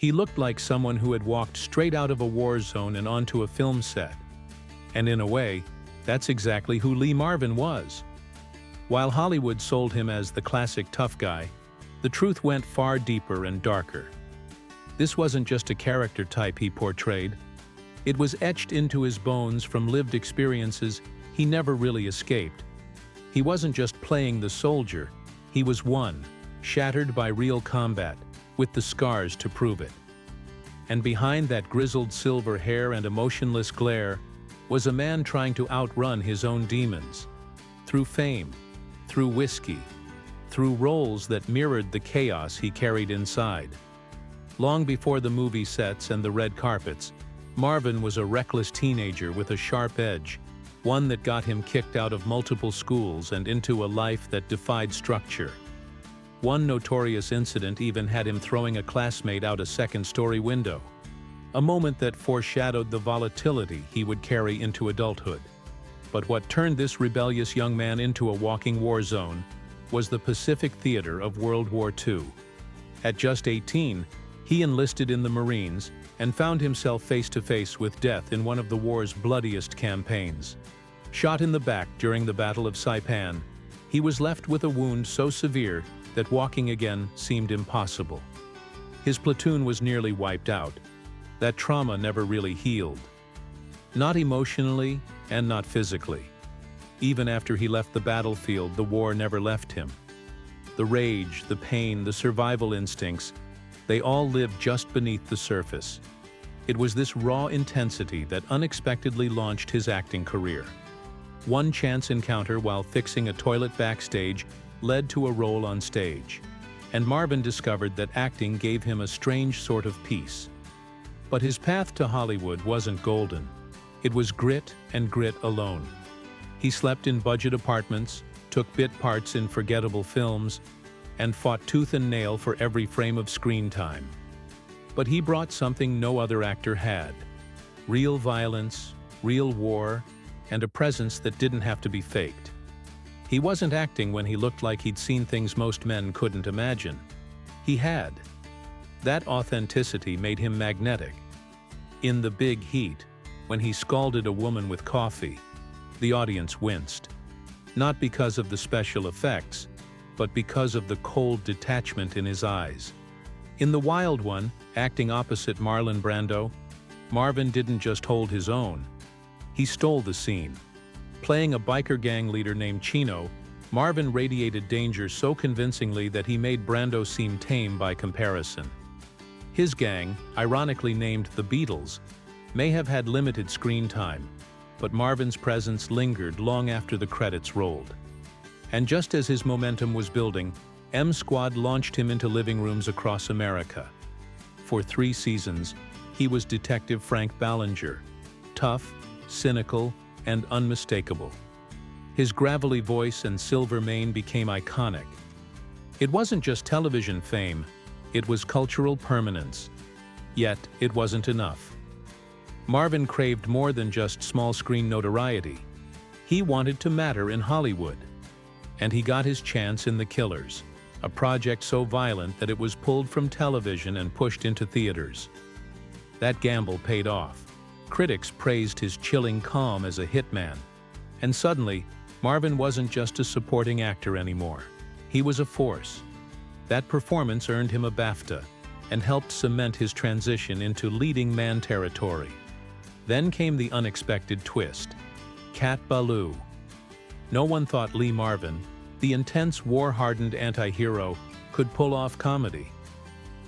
He looked like someone who had walked straight out of a war zone and onto a film set. And in a way, that's exactly who Lee Marvin was. While Hollywood sold him as the classic tough guy, the truth went far deeper and darker. This wasn't just a character type he portrayed. It was etched into his bones from lived experiences he never really escaped. He wasn't just playing the soldier, he was one, shattered by real combat, with the scars to prove it. And behind that grizzled silver hair and emotionless glare was a man trying to outrun his own demons. Through fame, through whiskey, through roles that mirrored the chaos he carried inside. Long before the movie sets and the red carpets, Marvin was a reckless teenager with a sharp edge, one that got him kicked out of multiple schools and into a life that defied structure. One notorious incident even had him throwing a classmate out a second-story window, a moment that foreshadowed the volatility he would carry into adulthood. But what turned this rebellious young man into a walking war zone was the Pacific theater of World War II. At just 18, he enlisted in the Marines and found himself face-to-face with death in one of the war's bloodiest campaigns. Shot in the back during the Battle of Saipan, he was left with a wound so severe that walking again seemed impossible. His platoon was nearly wiped out. That trauma never really healed. Not emotionally and not physically. Even after he left the battlefield, the war never left him. The rage, the pain, the survival instincts, they all lived just beneath the surface. It was this raw intensity that unexpectedly launched his acting career. One chance encounter while fixing a toilet backstage led to a role on stage, and Marvin discovered that acting gave him a strange sort of peace. But his path to Hollywood wasn't golden. It was grit and grit alone. He slept in budget apartments, took bit parts in forgettable films, and fought tooth and nail for every frame of screen time. But he brought something no other actor had: real violence, real war, and a presence that didn't have to be faked. He wasn't acting when he looked like he'd seen things most men couldn't imagine. He had. That authenticity made him magnetic. In The Big Heat, when he scalded a woman with coffee, the audience winced. Not because of the special effects, but because of the cold detachment in his eyes. In The Wild One, acting opposite Marlon Brando, Marvin didn't just hold his own. He stole the scene. Playing a biker gang leader named Chino, Marvin radiated danger so convincingly that he made Brando seem tame by comparison. His gang, ironically named the Beatles, may have had limited screen time, but Marvin's presence lingered long after the credits rolled. And just as his momentum was building, M Squad launched him into living rooms across America. For 3 seasons, he was Detective Frank Ballinger, tough, cynical, and unmistakable. His gravelly voice and silver mane became iconic. It wasn't just television fame, it was cultural permanence. Yet, it wasn't enough. Marvin craved more than just small-screen notoriety. He wanted to matter in Hollywood. And he got his chance in The Killers, a project so violent that it was pulled from television and pushed into theaters. That gamble paid off. Critics praised his chilling calm as a hitman. And suddenly, Marvin wasn't just a supporting actor anymore. He was a force. That performance earned him a BAFTA and helped cement his transition into leading man territory. Then came the unexpected twist: Cat Ballou. No one thought Lee Marvin, the intense war-hardened anti-hero, could pull off comedy.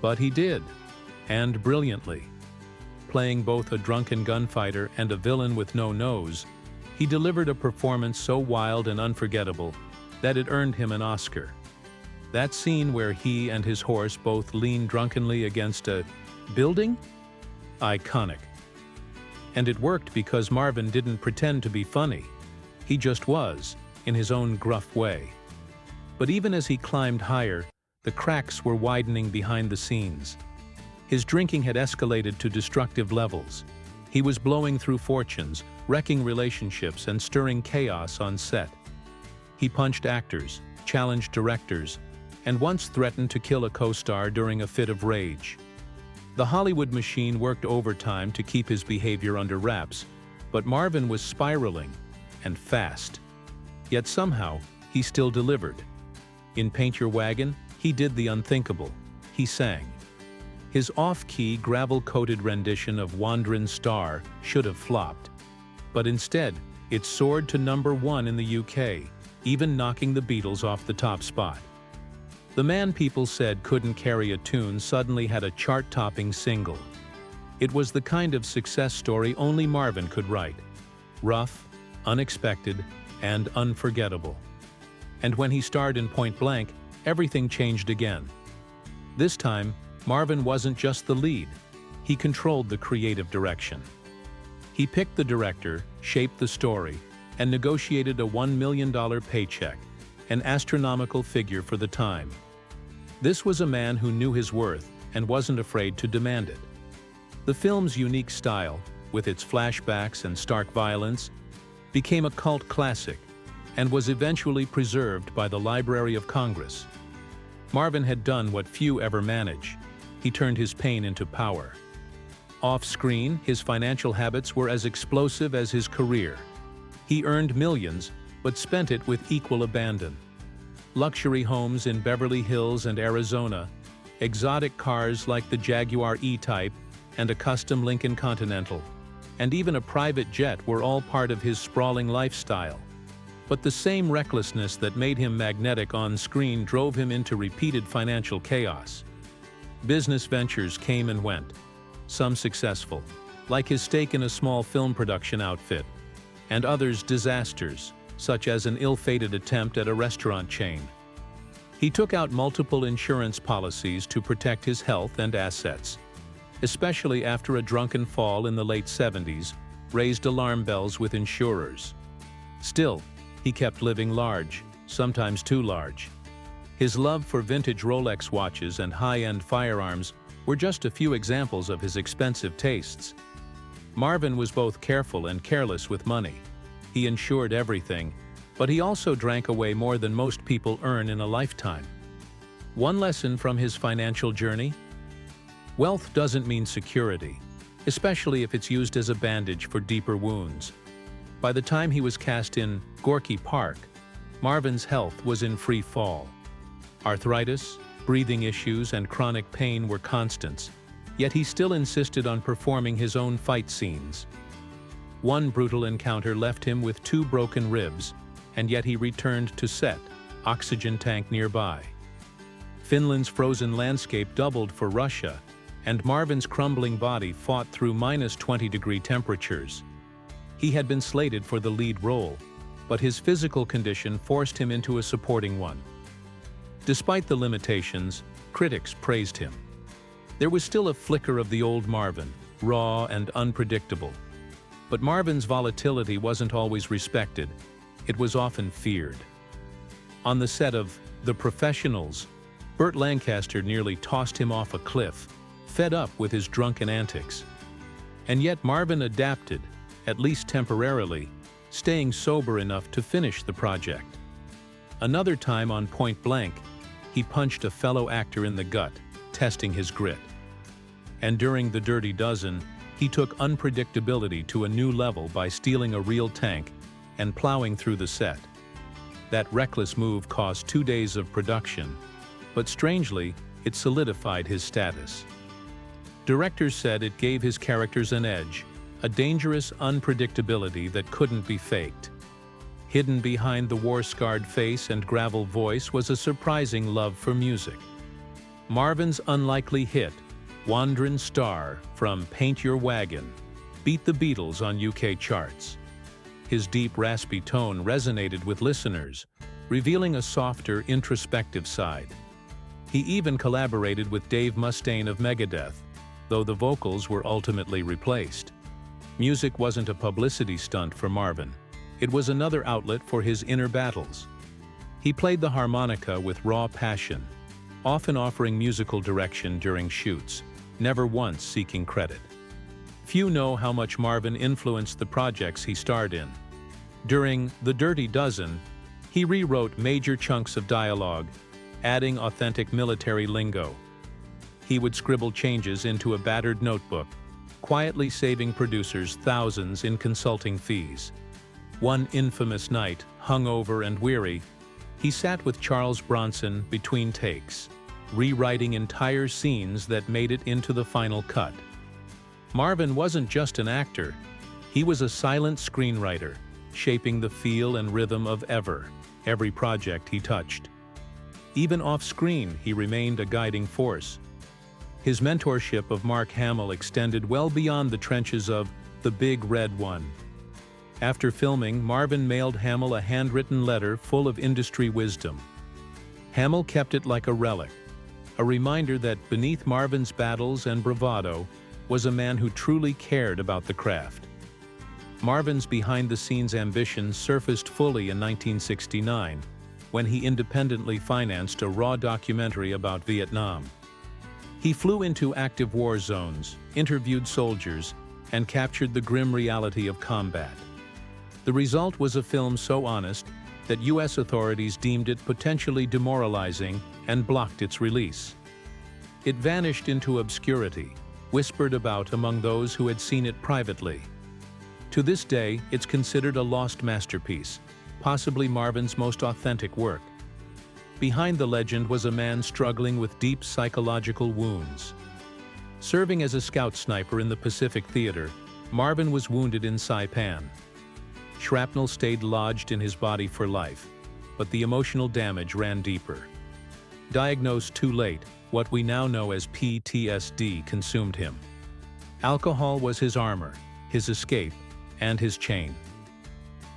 But he did, and brilliantly. Playing both a drunken gunfighter and a villain with no nose, he delivered a performance so wild and unforgettable that it earned him an Oscar. That scene where he and his horse both lean drunkenly against a building? Iconic. And it worked because Marvin didn't pretend to be funny. He just was, in his own gruff way. But even as he climbed higher, the cracks were widening behind the scenes. His drinking had escalated to destructive levels. He was blowing through fortunes, wrecking relationships, and stirring chaos on set. He punched actors, challenged directors, and once threatened to kill a co-star during a fit of rage. The Hollywood machine worked overtime to keep his behavior under wraps, but Marvin was spiraling, and fast. Yet somehow, he still delivered. In Paint Your Wagon, he did the unthinkable. He sang. His off-key, gravel-coated rendition of Wand'rin' Star should have flopped. But instead, it soared to #1 in the UK, even knocking the Beatles off the top spot. The man people said couldn't carry a tune suddenly had a chart-topping single. It was the kind of success story only Marvin could write. Rough, unexpected, and unforgettable. And when he starred in Point Blank, everything changed again. This time, Marvin wasn't just the lead. He controlled the creative direction. He picked the director, shaped the story, and negotiated a $1 million paycheck, an astronomical figure for the time. This was a man who knew his worth and wasn't afraid to demand it. The film's unique style, with its flashbacks and stark violence, became a cult classic and was eventually preserved by the Library of Congress. Marvin had done what few ever manage. He turned his pain into power. Off-screen, his financial habits were as explosive as his career. He earned millions, but spent it with equal abandon. Luxury homes in Beverly Hills and Arizona, exotic cars like the Jaguar E-Type and a custom Lincoln Continental, and even a private jet were all part of his sprawling lifestyle. But the same recklessness that made him magnetic on screen drove him into repeated financial chaos. Business ventures came and went, some successful, like his stake in a small film production outfit, and others disasters, such as an ill-fated attempt at a restaurant chain. He took out multiple insurance policies to protect his health and assets, especially after a drunken fall in the late 70s raised alarm bells with insurers. Still, he kept living large, sometimes too large. His love for vintage Rolex watches and high-end firearms were just a few examples of his expensive tastes. Marvin was both careful and careless with money. He insured everything, but he also drank away more than most people earn in a lifetime. One lesson from his financial journey? Wealth doesn't mean security, especially if it's used as a bandage for deeper wounds. By the time he was cast in Gorky Park, Marvin's health was in free fall. Arthritis, breathing issues, and chronic pain were constants, yet he still insisted on performing his own fight scenes. One brutal encounter left him with 2 broken ribs, and yet he returned to set, oxygen tank nearby. Finland's frozen landscape doubled for Russia, and Marvin's crumbling body fought through -20-degree temperatures. He had been slated for the lead role, but his physical condition forced him into a supporting one. Despite the limitations, critics praised him. There was still a flicker of the old Marvin, raw and unpredictable. But Marvin's volatility wasn't always respected. It was often feared. On the set of The Professionals, Burt Lancaster nearly tossed him off a cliff, fed up with his drunken antics. And yet Marvin adapted, at least temporarily, staying sober enough to finish the project. Another time on Point Blank, he punched a fellow actor in the gut, testing his grit. And during The Dirty Dozen, he took unpredictability to a new level by stealing a real tank and plowing through the set. That reckless move cost 2 days of production, but strangely, it solidified his status. Directors said it gave his characters an edge, a dangerous unpredictability that couldn't be faked. Hidden behind the war-scarred face and gravel voice was a surprising love for music. Marvin's unlikely hit, Wand'rin' Star from Paint Your Wagon, beat the Beatles on UK charts. His deep, raspy tone resonated with listeners, revealing a softer, introspective side. He even collaborated with Dave Mustaine of Megadeth, though the vocals were ultimately replaced. Music wasn't a publicity stunt for Marvin. It was another outlet for his inner battles. He played the harmonica with raw passion, often offering musical direction during shoots, never once seeking credit. Few know how much Marvin influenced the projects he starred in. During The Dirty Dozen, he rewrote major chunks of dialogue, adding authentic military lingo. He would scribble changes into a battered notebook, quietly saving producers thousands in consulting fees. One infamous night, hungover and weary, he sat with Charles Bronson between takes, rewriting entire scenes that made it into the final cut. Marvin wasn't just an actor, he was a silent screenwriter, shaping the feel and rhythm of every project he touched. Even off-screen, he remained a guiding force. His mentorship of Mark Hamill extended well beyond the trenches of The Big Red One. After filming, Marvin mailed Hamill a handwritten letter full of industry wisdom. Hamill kept it like a relic, a reminder that beneath Marvin's battles and bravado was a man who truly cared about the craft. Marvin's behind-the-scenes ambition surfaced fully in 1969, when he independently financed a raw documentary about Vietnam. He flew into active war zones, interviewed soldiers, and captured the grim reality of combat. The result was a film so honest that U.S. authorities deemed it potentially demoralizing and blocked its release. It vanished into obscurity, whispered about among those who had seen it privately. To this day, it's considered a lost masterpiece, possibly Marvin's most authentic work. Behind the legend was a man struggling with deep psychological wounds. Serving as a scout sniper in the Pacific Theater, Marvin was wounded in Saipan. Shrapnel stayed lodged in his body for life, but the emotional damage ran deeper. Diagnosed too late, what we now know as PTSD consumed him. Alcohol was his armor, his escape, and his chain.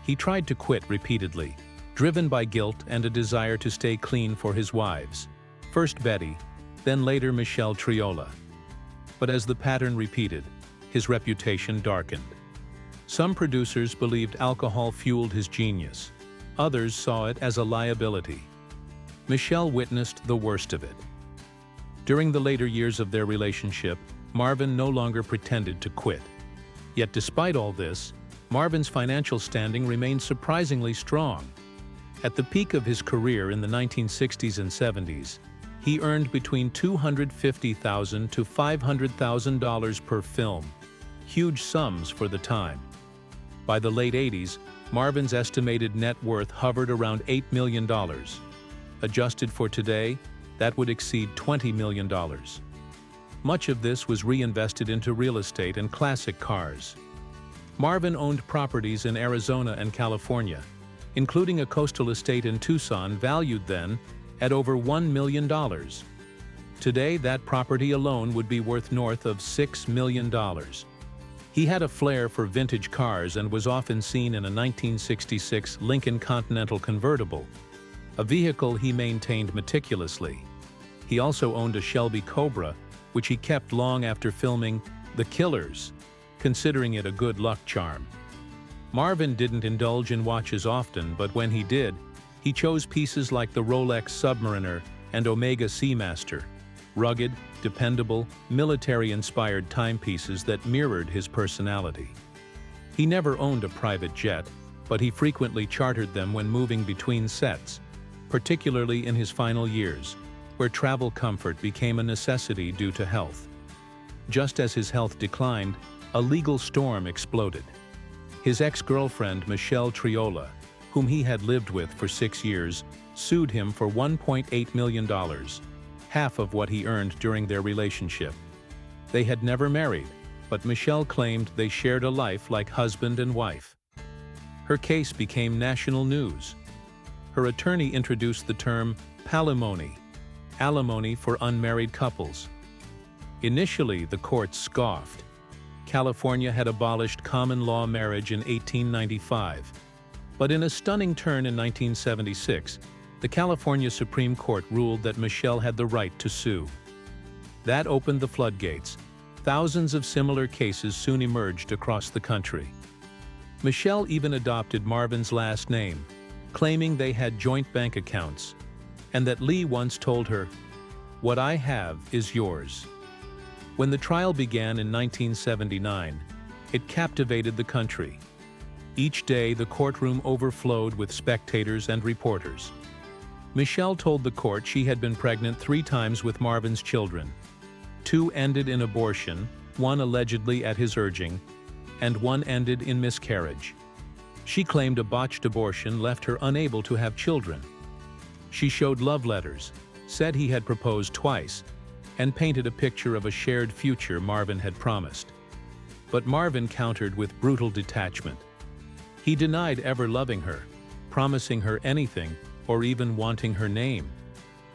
He tried to quit repeatedly, driven by guilt and a desire to stay clean for his wives, first Betty, then later Michelle Triola. But as the pattern repeated, his reputation darkened. Some producers believed alcohol fueled his genius. Others saw it as a liability. Michelle witnessed the worst of it. During the later years of their relationship, Marvin no longer pretended to quit. Yet despite all this, Marvin's financial standing remained surprisingly strong. At the peak of his career in the 1960s and 70s, he earned between $250,000 to $500,000 per film, huge sums for the time. By the late 80s, Marvin's estimated net worth hovered around $8 million. Adjusted for today, that would exceed $20 million. Much of this was reinvested into real estate and classic cars. Marvin owned properties in Arizona and California, including a coastal estate in Tucson valued then at over $1 million. Today, that property alone would be worth north of $6 million. He had a flair for vintage cars and was often seen in a 1966 Lincoln Continental convertible, a vehicle he maintained meticulously. He also owned a Shelby Cobra, which he kept long after filming The Killers, considering it a good luck charm. Marvin didn't indulge in watches often, but when he did, he chose pieces like the Rolex Submariner and Omega Seamaster, rugged, dependable, military-inspired timepieces that mirrored his personality. He never owned a private jet, but he frequently chartered them when moving between sets, particularly in his final years, where travel comfort became a necessity due to health. Just as his health declined, a legal storm exploded. His ex-girlfriend, Michelle Triola, whom he had lived with for 6 years, sued him for $1.8 million, half of what he earned during their relationship. They had never married, but Michelle claimed they shared a life like husband and wife. Her case became national news. Her attorney introduced the term palimony, alimony for unmarried couples. Initially, the court scoffed. California had abolished common law marriage in 1895. But in a stunning turn in 1976, the California Supreme Court ruled that Michelle had the right to sue. That opened the floodgates. Thousands of similar cases soon emerged across the country. Michelle even adopted Marvin's last name, claiming they had joint bank accounts, and that Lee once told her, "What I have is yours." When the trial began in 1979, it captivated the country. Each day, the courtroom overflowed with spectators and reporters. Michelle told the court she had been pregnant 3 times with Marvin's children. 2 ended in abortion, 1 allegedly at his urging, and 1 ended in miscarriage. She claimed a botched abortion left her unable to have children. She showed love letters, said he had proposed twice, and painted a picture of a shared future Marvin had promised. But Marvin countered with brutal detachment. He denied ever loving her, promising her anything, or even wanting her name.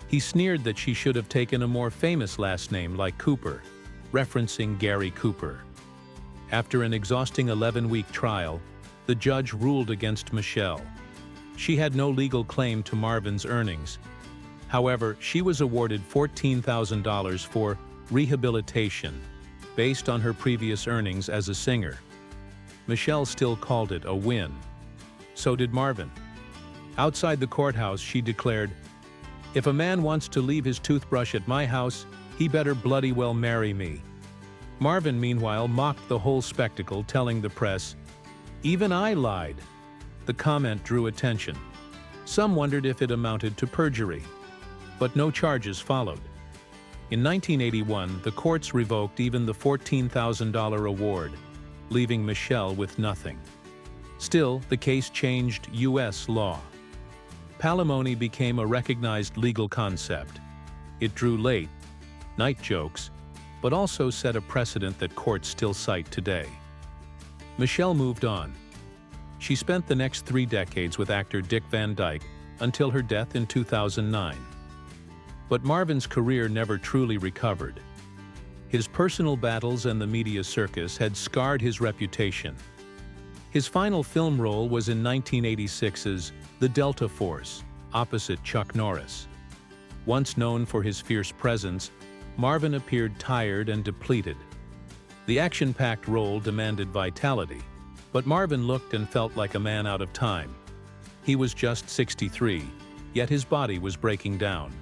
He sneered that she should have taken a more famous last name like Cooper, referencing Gary Cooper. After an exhausting 11-week trial, the judge ruled against Michelle. She had no legal claim to Marvin's earnings. However, she was awarded $14,000 for rehabilitation, based on her previous earnings as a singer. Michelle still called it a win. So did Marvin. Outside the courthouse, she declared, "If a man wants to leave his toothbrush at my house, he better bloody well marry me." Marvin, meanwhile, mocked the whole spectacle, telling the press, "Even I lied." The comment drew attention. Some wondered if it amounted to perjury. But no charges followed. In 1981, the courts revoked even the $14,000 award, leaving Michelle with nothing. Still, the case changed U.S. law. Palimony became a recognized legal concept. It drew late-night jokes, but also set a precedent that courts still cite today. Michelle moved on. She spent the next 3 decades with actor Dick Van Dyke until her death in 2009. But Marvin's career never truly recovered. His personal battles and the media circus had scarred his reputation. His final film role was in 1986's The Delta Force, opposite Chuck Norris. Once known for his fierce presence, Marvin appeared tired and depleted. The action-packed role demanded vitality, but Marvin looked and felt like a man out of time. He was just 63, yet his body was breaking down.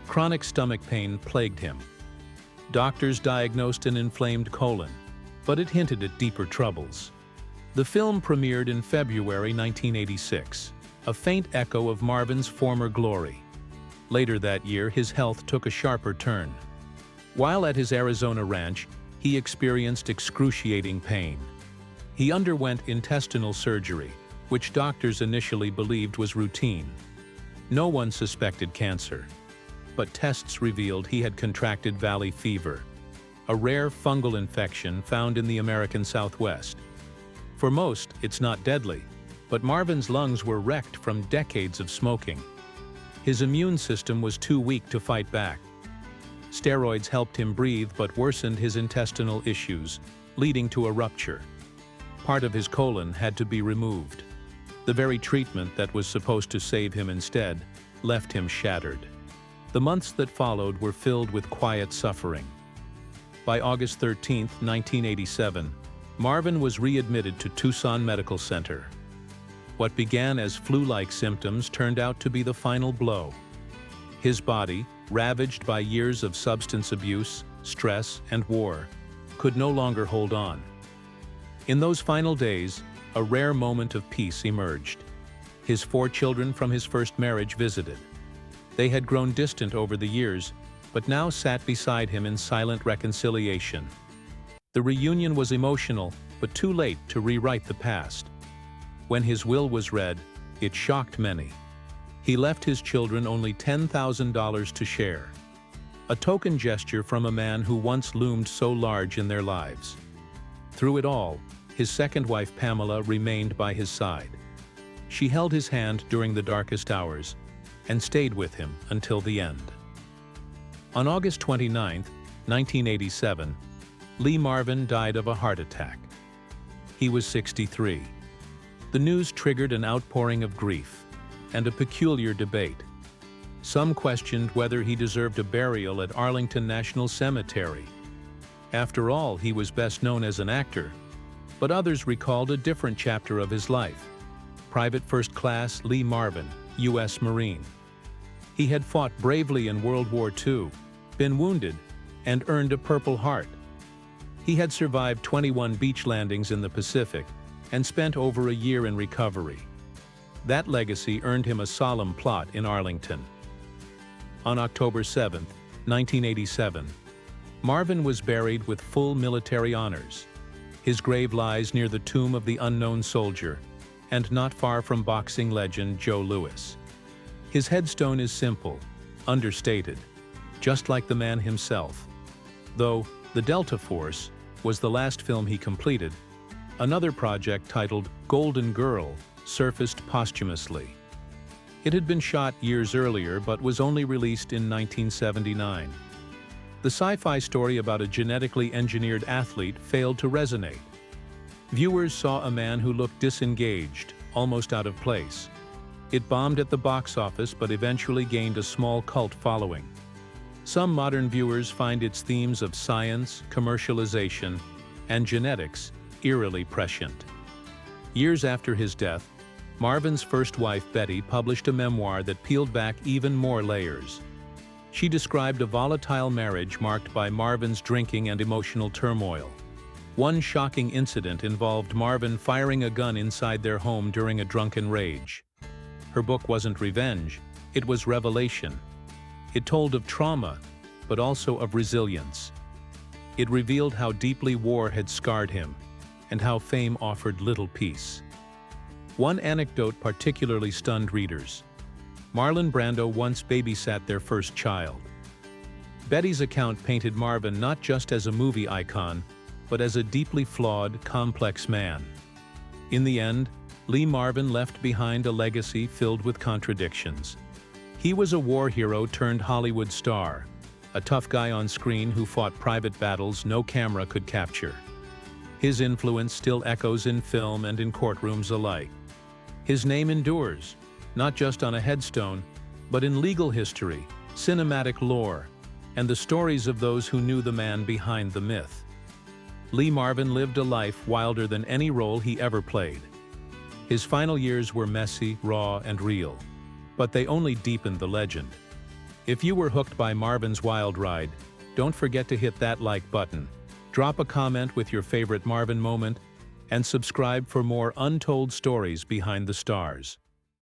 Chronic stomach pain plagued him. Doctors diagnosed an inflamed colon, but it hinted at deeper troubles. The film premiered in February 1986, a faint echo of Marvin's former glory. Later that year, his health took a sharper turn. While at his Arizona ranch, he experienced excruciating pain. He underwent intestinal surgery, which doctors initially believed was routine. No one suspected cancer, but tests revealed he had contracted valley fever, a rare fungal infection found in the American Southwest. For most, it's not deadly, but Marvin's lungs were wrecked from decades of smoking. His immune system was too weak to fight back. Steroids helped him breathe but worsened his intestinal issues, leading to a rupture. Part of his colon had to be removed. The very treatment that was supposed to save him instead left him shattered. The months that followed were filled with quiet suffering. By August 13, 1987, Marvin was readmitted to Tucson Medical Center. What began as flu-like symptoms turned out to be the final blow. His body, ravaged by years of substance abuse, stress, and war, could no longer hold on. In those final days, a rare moment of peace emerged. His 4 children from his first marriage visited. They had grown distant over the years, but now sat beside him in silent reconciliation. The reunion was emotional, but too late to rewrite the past. When his will was read, it shocked many. He left his children only $10,000 to share. A token gesture from a man who once loomed so large in their lives. Through it all, his second wife Pamela remained by his side. She held his hand during the darkest hours and stayed with him until the end. On August 29, 1987, Lee Marvin died of a heart attack. He was 63. The news triggered an outpouring of grief and a peculiar debate. Some questioned whether he deserved a burial at Arlington National Cemetery. After all, he was best known as an actor, but others recalled a different chapter of his life. Private First Class Lee Marvin, U.S. Marine. He had fought bravely in World War II, been wounded, and earned a Purple Heart. He had survived 21 beach landings in the Pacific and spent over a year in recovery. That legacy earned him a solemn plot in Arlington. On October 7, 1987, Marvin was buried with full military honors. His grave lies near the tomb of the unknown soldier, and not far from boxing legend Joe Louis. His headstone is simple, understated, just like the man himself. Though The Delta Force was the last film he completed, another project titled Golden Girl surfaced posthumously. It had been shot years earlier but was only released in 1979. The sci-fi story about a genetically engineered athlete failed to resonate. Viewers saw a man who looked disengaged, almost out of place. It bombed at the box office but eventually gained a small cult following. Some modern viewers find its themes of science, commercialization, and genetics eerily prescient. Years after his death, Marvin's first wife Betty published a memoir that peeled back even more layers. She described a volatile marriage marked by Marvin's drinking and emotional turmoil. One shocking incident involved Marvin firing a gun inside their home during a drunken rage. Her book wasn't revenge, it was revelation. It told of trauma, but also of resilience. It revealed how deeply war had scarred him, and how fame offered little peace. One anecdote particularly stunned readers. Marlon Brando once babysat their first child. Betty's account painted Marvin not just as a movie icon, but as a deeply flawed, complex man. In the end, Lee Marvin left behind a legacy filled with contradictions. He was a war hero turned Hollywood star, a tough guy on screen who fought private battles no camera could capture. His influence still echoes in film and in courtrooms alike. His name endures, not just on a headstone, but in legal history, cinematic lore, and the stories of those who knew the man behind the myth. Lee Marvin lived a life wilder than any role he ever played. His final years were messy, raw, and real, but they only deepened the legend. If you were hooked by Marvin's wild ride, don't forget to hit that like button, drop a comment with your favorite Marvin moment, and subscribe for more untold stories behind the stars.